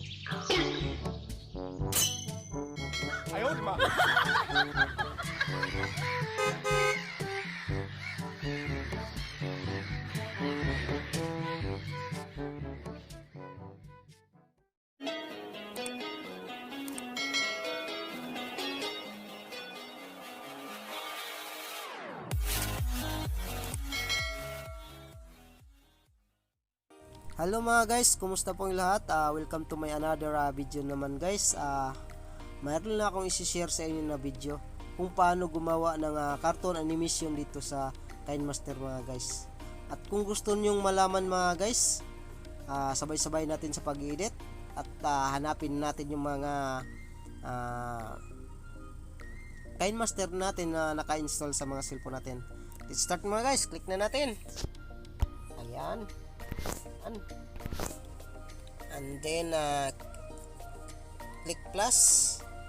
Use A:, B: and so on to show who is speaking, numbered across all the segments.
A: 哎呦我的妈！Hello
B: mga guys, kumusta pong lahat? Welcome to my another video naman guys. Mayroon na akong isi-share sa inyo na video kung paano gumawa ng cartoon animation dito sa KineMaster mga guys. At kung gusto nyong malaman mga guys, sabay-sabay natin sa pag-edit at hanapin natin yung mga KineMaster natin na naka-install sa mga cellphone natin. Let's start mga guys, click na natin. Ayan. And then click plus,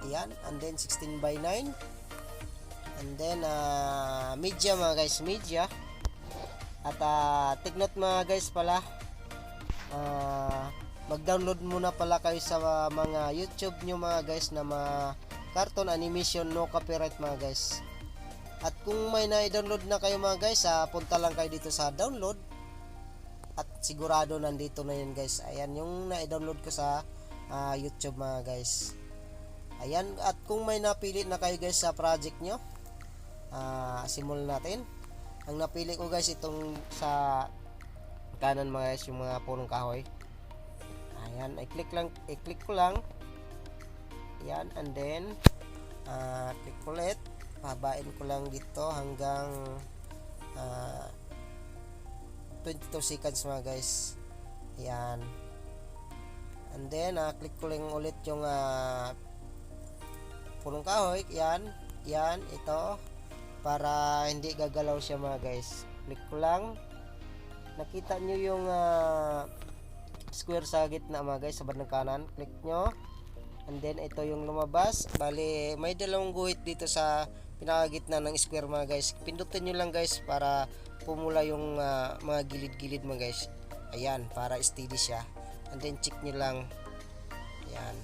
B: ayan, and then 16:9, and then media mga guys, media. At take note mga guys pala, mag-download muna pala kayo sa mga YouTube nyo mga guys na mga cartoon animation, no copyright mga guys. At kung may na-download na kayo mga guys, punta lang kayo dito sa download at sigurado nandito na yun guys. Ayan yung na-download ko sa YouTube mga guys. Ayan, at kung may napili na kayo guys sa project nyo, simulan natin. Ang napili ko guys itong sa kanan mga guys, yung mga punong kahoy. Ayan, i-click ko lang. Ayan, and then click ulit, pabain ko lang dito hanggang 22 seconds mga guys. Yan. And then click ko lang ulit yung punong kahoy. Yan. Yan. Ito. Para hindi gagalaw siya mga guys. Click ko lang. Nakita nyo yung square sa gitna mga guys, sa bandang kanan. Click nyo. And then ito yung lumabas. Bali may dalawang guhit dito sa pinakagitna ng square mga guys. Pindutin nyo lang guys para pumula yung mga gilid-gilid mga guys. Ayan, para steady siya. And then check nyo lang. Ayan.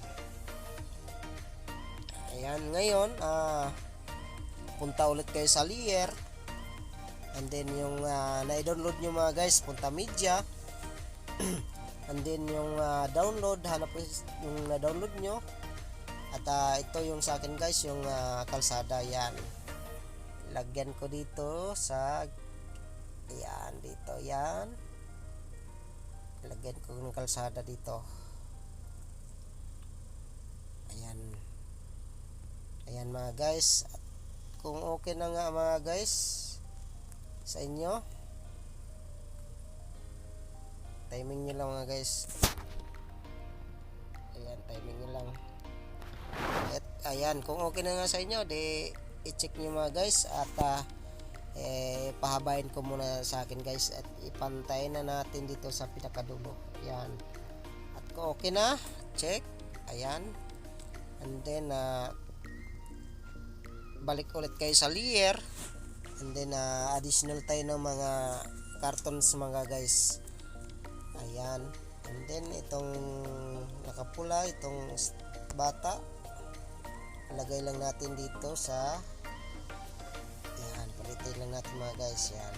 B: Ayan, ngayon punta ulit kayo sa layer. And then yung na-download nyo mga guys, punta media. And then yung download, hanap yung na-download nyo. At ito yung sa akin guys, yung kalsada. Yan. Lagyan ko dito sa ayan, dito, yan. Lagyan ko ng kalsada dito. Ayan. Ayan mga guys. At kung okay na nga mga guys sa inyo, timing nyo lang mga guys. Ayan, timing nyo lang. At ayan, kung okay na nga sa inyo, di i-check nyo mga guys. At pahabain ko muna sa akin guys, at ipantay na natin dito sa pinakadulo. Ayan. At kung okay na, check. Ayan. And then balik ulit kayo sa layer. And then additional tayo ng mga cartoons mga guys. Ayan. And then itong nakapula, itong bata, lagay lang natin dito sa palitin lang natin mga guys. Yan.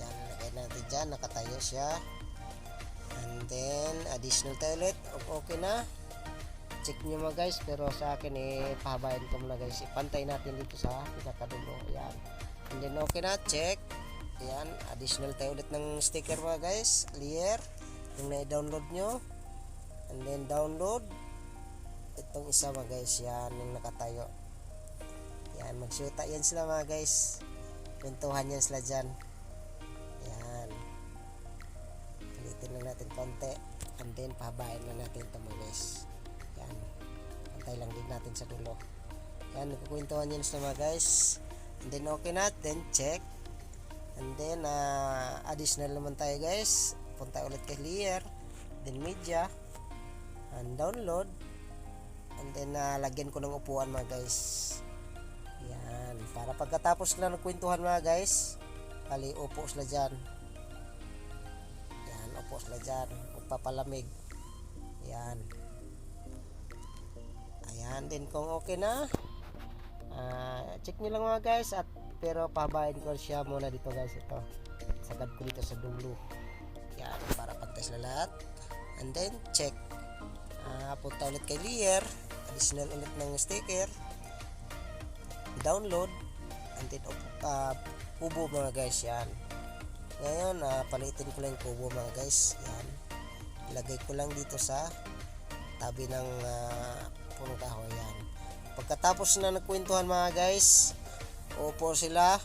B: Yan, lagay natin dyan, nakatayo siya. And then additional toilet, okay na, check nyo mga guys. Pero sa akin pahabain ko muna guys, ipantay natin dito sa pinakadulo. Yan. And then okay na, check. Yan, additional tayo ulit ng sticker mga guys, layer yung na-download nyo. And then download itong isa mga guys. Yan, yung nakatayo. Yan, magsyuta yan sila mga guys. Pintuhan yan sila dyan. Yan. Palitin lang natin konti. And then pahabain lang natin ito mga guys. Yan. Pantay lang din natin sa dulo. Yan, nagkukwentuhan yan sila mga guys. And then okay na. Then check. And then additional naman tayo guys. Punta ulit kay layer. Then media. And download. And then lagyan ko ng upuan mga guys. Yan, para pagkatapos na nagkwentuhan mga guys, kali upo sila dyan. Yan, upo sila dyan, magpapalamig. Yan. Ayan din kung okay na. Check nyo lang mga guys, at pero pabayin ko siya muna dito guys. Ito, sagad ko dito sa dulo. Yan, para pantay sa lahat. And then check. Punta ulit kay layer, additional ulit ng sticker, download, and then kubo mga guys. Yan. Ngayon palitin ko lang yung kubo mga guys. Yan, ilagay ko lang dito sa tabi ng punong kahoy. Yan. Pagkatapos na nagkwentuhan mga guys, upo sila,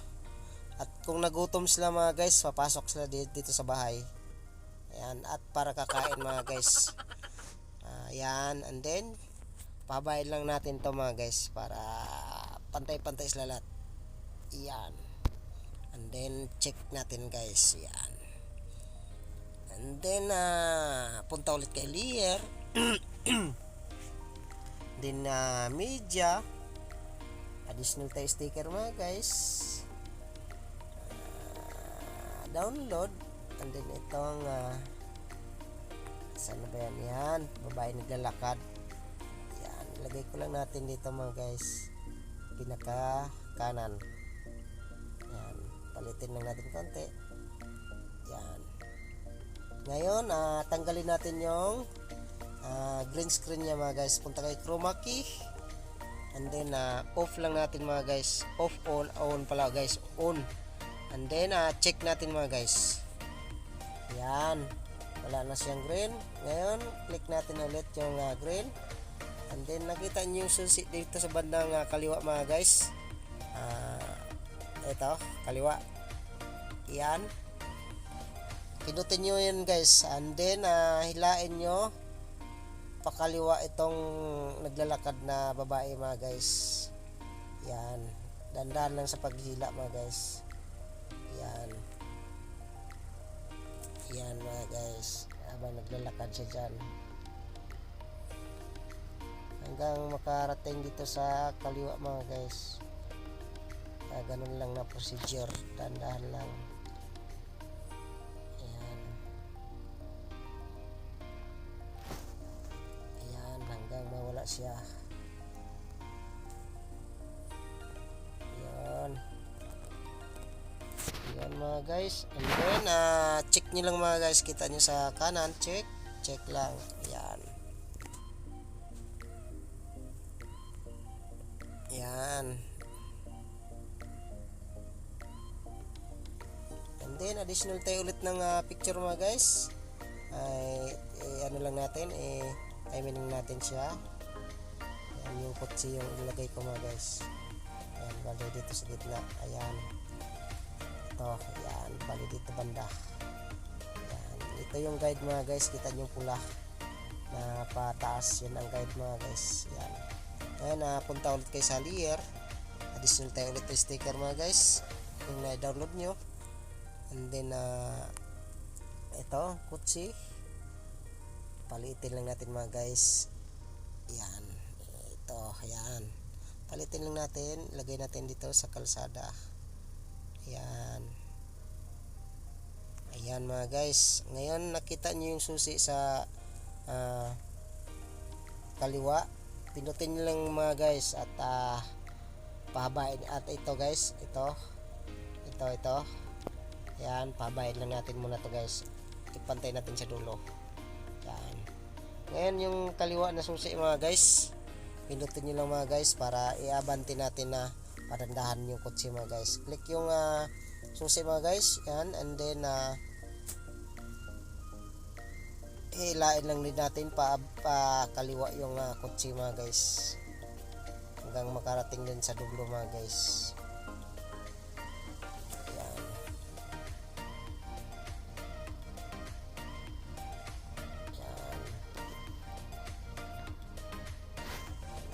B: at kung nagutom sila mga guys, papasok sila dito sa bahay. Ayan, at para kakain mga guys. Ayan, and then pabayad lang natin to mga guys, para pantay-pantay sila lahat. Ayan, and then check natin guys. Ayan, and then punta ulit kay layer. Then media, additional tayo sticker mga guys, download, and then itong saan na ba yan? Yan, babae naglalakad. Yan, ilagay ko lang natin dito mga guys, pinaka kanan. Yan, palitin lang natin konti. Yan. Ngayon tanggalin natin yung green screen niya mga guys. Punta kay chroma key, and then off lang natin mga guys. Off, on pala guys, on. And then check natin mga guys. Yan, wala na siyang green. Ngayon click natin ulit yung green, and then nakita niyo yung susi dito sa bandang kaliwa mga guys. Ito kaliwa. Yan, pinutin nyo yun guys, and then hilain nyo pakaliwa itong naglalakad na babae mga guys. Yan, dandan lang sa paghila mga guys. Yan, yan mga guys, habang naglalakad siya dyan hanggang makarating dito sa kaliwa mga guys. Ganun lang na procedure, dandan lang. Mawala siya. Yan, yan mga guys, and then check nyo lang mga guys. Kita nyo sa kanan, check lang. Yan, yan, and then additional tayo ulit ng picture mga guys. Ano lang natin, timing natin siya. Ayan, yung kutsi yung ilagay ko mga guys. Ayan, bali dito sa gitna. Ayan, ito, ayan, bali dito banda. Ayan, ito yung guide mga guys. Kita nyo pula na pataas, yun ang guide mga guys. Ayan, ayan, punta ulit kayo sa layer, additional tayo ulit yung sticker mga guys, yung na-download nyo. And then ito, kutsi, palitin lang natin mga guys. Yan, ito, yan, palitin lang natin, lagay natin dito sa kalsada. Yan, ayan mga guys. Ngayon nakita nyo yung susi sa kaliwa, pinutin nyo lang mga guys, at pahabain. At ito guys, ito, yan, pahabain lang natin muna to guys, ipantay natin sa dulo. Yan. Ngayon yung kaliwa na susi mga guys, pindutin nyo lang mga guys, para i-abante natin na padandahan yung kotse mga guys. Click yung susi mga guys. Yan, and then hilain lang din natin pa kaliwa yung kotse mga guys, hanggang makarating din sa dulo mga guys.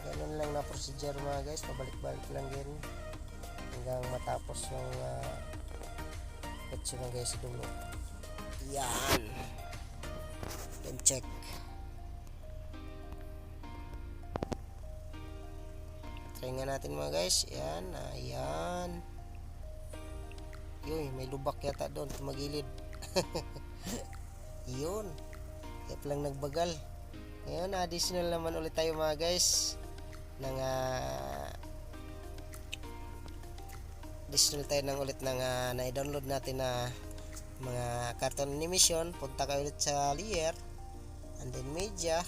B: Ganun lang na procedure mga guys, pabalik-balik lang din hanggang matapos yung kotse mga guys sa dulo. Yan, then check. Try nga natin mga guys. Yan, ayan. Yun, may lubak yata doon, tumagilid. Yun, kaya palang nagbagal. Ngayon, additional naman ulit tayo mga guys ng additional tayo ng ulit ng na-download natin na mga cartoon animation. Punta kayo ulit sa layer and then media,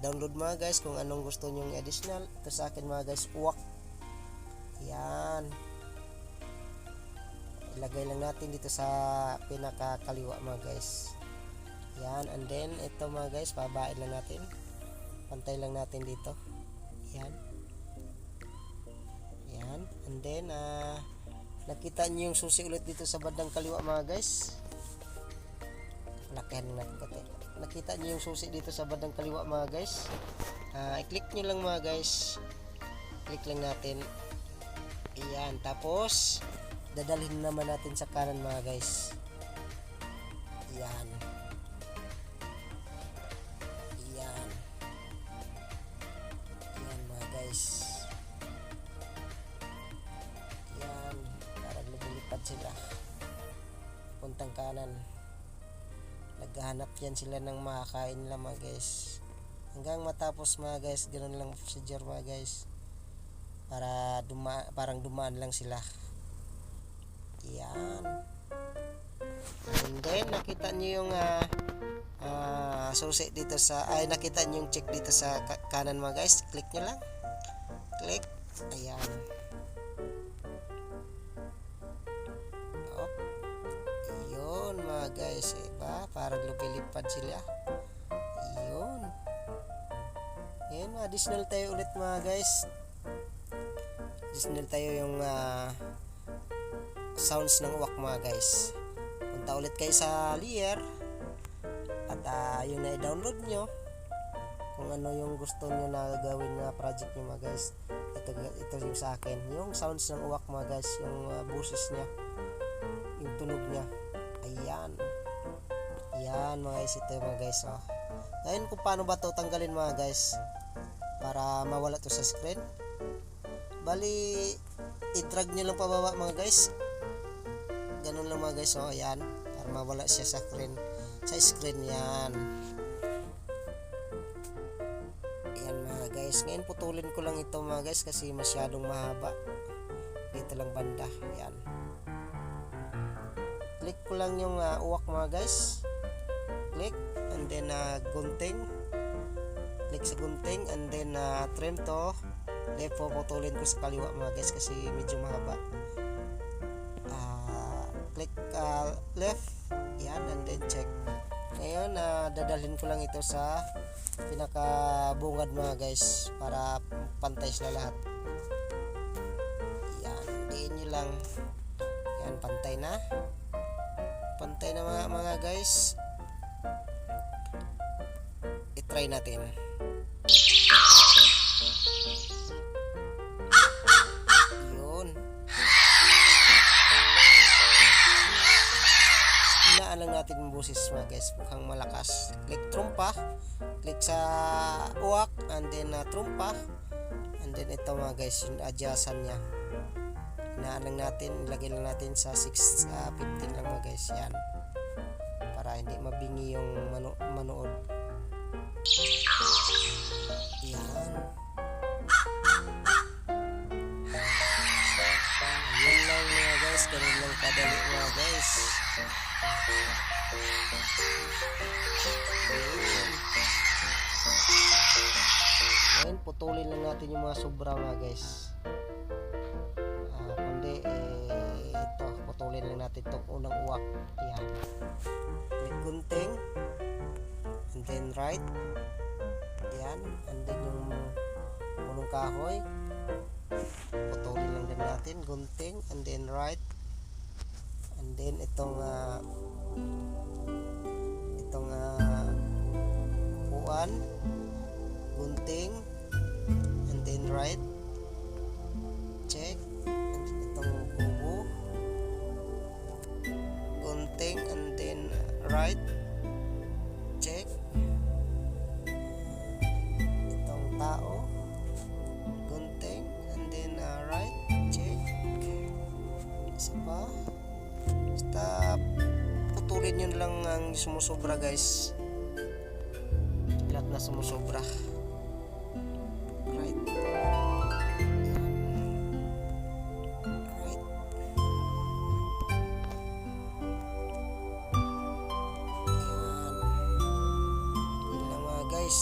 B: download mga guys kung anong gusto nyong additional. Ito sa akin mga guys, uwak. Yan, ilagay lang natin dito sa pinakakaliwa mga guys. Yan, and then ito mga guys, pabain lang natin, pantay lang natin dito. Yan, yan, and then nakita nyo yung susi ulit dito sa bandang kaliwa mga guys. Lakihan natin kati. Nakita nyo yung susi dito sa bandang kaliwa mga guys. I-click nyo lang mga guys, click lang natin. Ayan, tapos dadalhin naman natin sa kanan mga guys. Ayan, ayan, ayan mga guys. Ayan, parang lumilipad sila puntang kanan. Naghahanap yan sila ng makakain nila mga guys, hanggang matapos mga guys. Ganun lang procedure mga guys, para parang dumaan lang sila. Yan, and then nakita nyo yung susi dito sa nakita nyo yung check dito sa kanan mga guys. Click nyo lang, click. Ayan, op, yun mga guys, iba parang lumilipad sila. Yun, yan, additional tayo ulit mga guys. Additional tayo yung sounds ng uwak mga guys. Punta ulit kayo sa layer at yung na-download nyo, kung ano yung gusto nyo na gawin na project nyo mga guys. Ito yung sa akin, yung sounds ng uwak mga guys, yung boses nya, yung tunog nya. Ayan, ayan mga guys, ito mga guys. Ngayon, kung paano ba to tanggalin mga guys para mawala to sa screen. Bali, i-drag nyo lang pababa mga guys. Ganun lang mga guys. Ayan, para mawala siya sa screen. Yan, ayan mga guys. Ngayon putulin ko lang ito mga guys kasi masyadong mahaba. Dito lang banda. Ayan, click ko lang yung uwak mga guys. Click, and then gunting. Click sa gunting, and then trim to left. Puputulin ko sa kaliwa mga guys kasi medyo mahaba. Click left. Yan, and then check. Ngayon dadalhin ko lang ito sa pinakabungad mga guys para pantay sila lahat. Yan, diin nyo lang. Yan, pantay na mga guys. I-try natin. Lang natin yung boses mga guys, mukhang malakas. Click trumpa, click sa uwak, and then trumpa, and then ito mga guys yung adjustan nya. Hinaan lang natin, ilagay lang natin sa 6:15 lang mga guys. Yan, para hindi mabingi yung manood. Yan, ayun lang mga guys, ganun lang kadali mga guys. Ngayon putulin lang natin yung mga sobra mga guys. Kundi ito, putulin lang natin itong unang uwak. Yan, click gunting, and then right. Yan, and then yung punong kahoy, putulin lang din natin, gunting, and then right. And then itong uwan, gunting, and then right, check. And then itong kubo, gunting, and then right, check. Itong tao, gunting, and then right, check. Isa pa. Basta putulin nyo lang ang sumusobra guys. na sumusobra. Right. Right. Yan. Yun lang mga guys.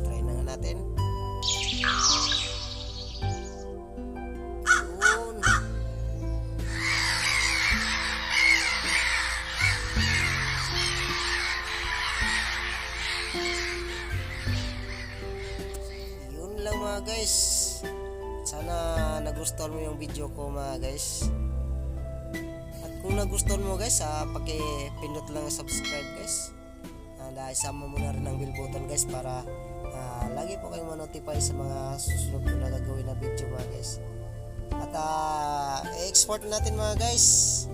B: Try na nga natin. Yun. Yun lang mga guys. Sana nagustuhan mo yung video ko mga guys. At kung nagustuhan mo guys, paki-pindot lang ang subscribe guys. Isama mo na rin ang bell button guys para lagi po kayong ma-notify sa mga susunod ko na gagawin na video mga guys. At i-export natin mga guys.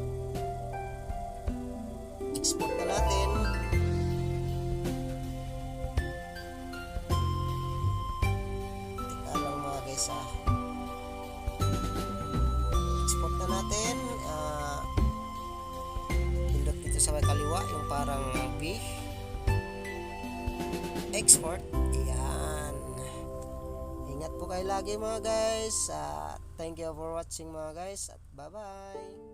B: Export na natin. Teka lang mga guys export na natin. Pindot dito sa may kaliwa yung parang B. Export. Ayan. Ingat po kayo lagi mga guys. Thank you for watching mga guys. At bye bye.